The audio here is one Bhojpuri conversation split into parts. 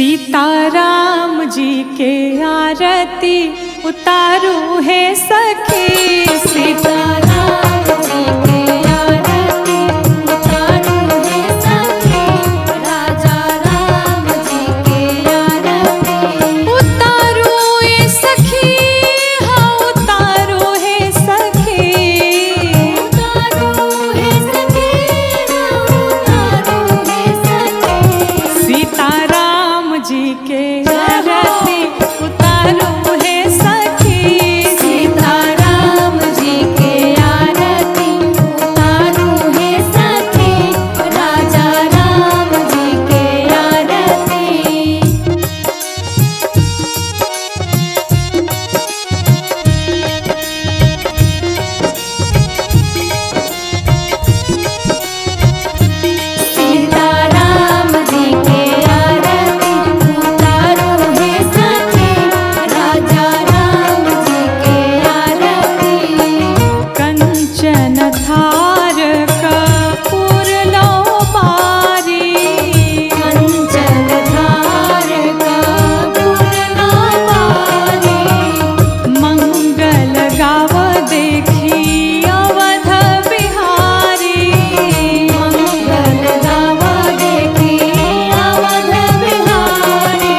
सीताराम जी के आरती उतारू है सखी। सीताराम जी के आरती उतारू है सखी। राजा राम जी के आरती उतारू है सखी। हाँ उतारू है सखी। उतारू है सखी। उतारू है सखी। सीताराम जी के आरती उतारू है सखी। सीताराम जी के आरती उतारू है सखी। राजा राम जी के आरती सीताराम जी के आरती उतारू है सखी। राजा राम जी के आरती कंचन थार कपूर लो बारी। कंचन थार कपूर लो बारी। मंगल गाव देखी अवध बिहारी। मंगल गाव देखी अवध बिहारी।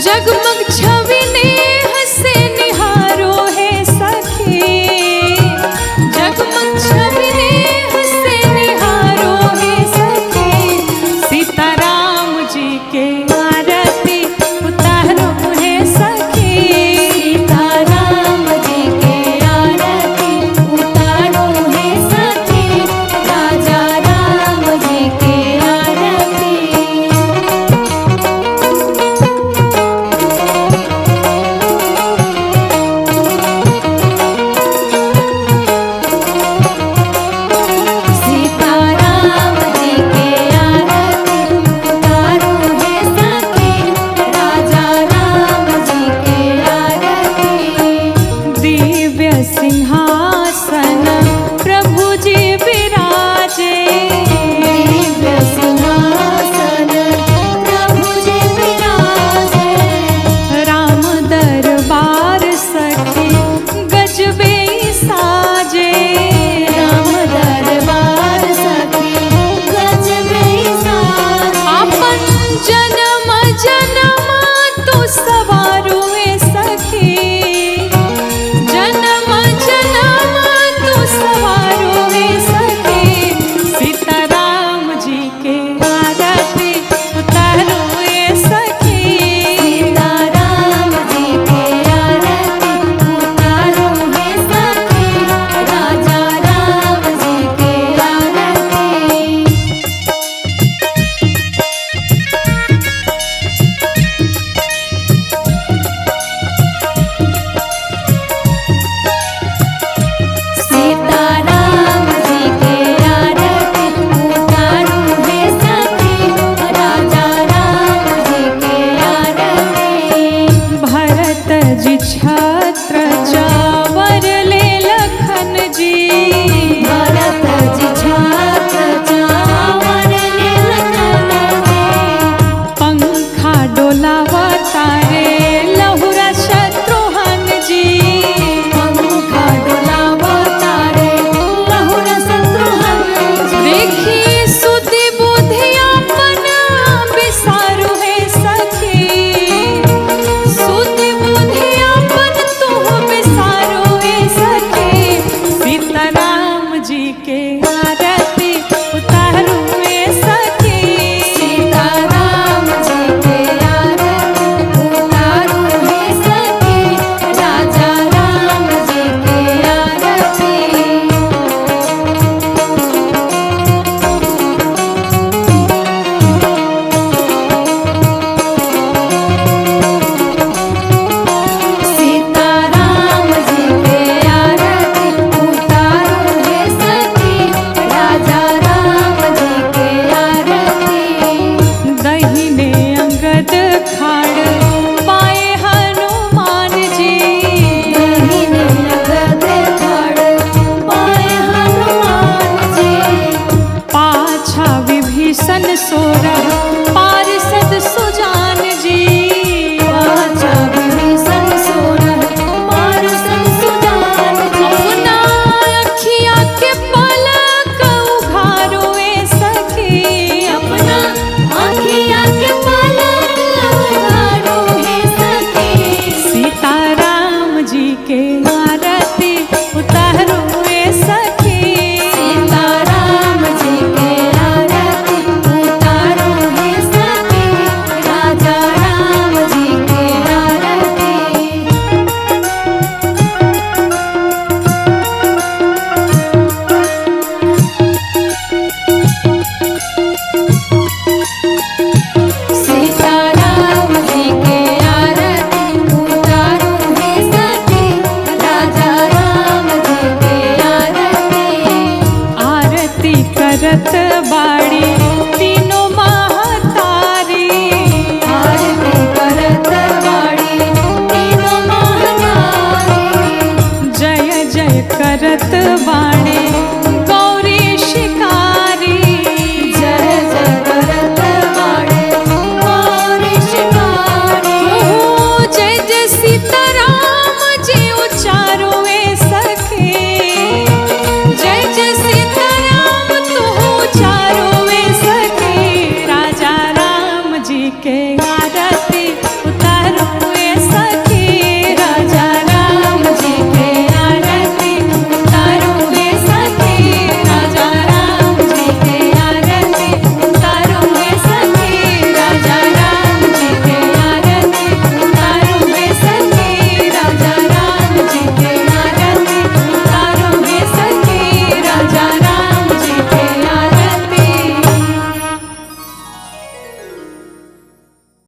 जगमग छवि नेह से निहारो है सखी। जगमग छवि नेह से निहारो है सखी। सीताराम जी के आरती उतारो है सखी। सीताराम जी के आरती उतारो है सखी। राजा राम जी के आरती सीताराम जी के आरती उतारू है सखी। राजा राम जी के आरती दिव्य सिंहासन प्रभु जी विराजे। दिव्य सिंहासन प्रभु जी विराजे। राम दरबार सखी गजबे साजे। राम दरबार सखी गजबे साजे। अपन जन्म जन्म तू सवारू है सखी। जन्म जन्म तू सवारू है सखी। सीताराम जी के आरती उतारू है सखी। सीताराम जी के आरती उतारू है सखी। राजा राम जी के आरती सीताराम जी के आरती उतारू है सखी। राजा राम जी के आरती भरत जी छत्र चावर ले लखन जी। भरत जी छत्र चावर ले लखन जी। पंखा डोलावा तारे लहुरा शत्रुघ्न जी। पंखा डोलावा तारे लहुरा शत्रुघ्न जी। देखी सुधि बुद्धि अपन बिसारू है सखी। सुधि बुद्धि अपन तू बिसारू है सखी। सीताराम जी के आरती उतारू है सखी। सीताराम जी के आरती उतारू है सखी। राजा राम जी के आरती सीताराम जी के आरती उतारू है सखी। राजा राम जी के आरती दहिने अंगद खाड़ पाए हनुमान जी। दहिने अंगद खाड़ पाए हनुमान जी। पाछा विभीषण सोरह पार्षद सुजान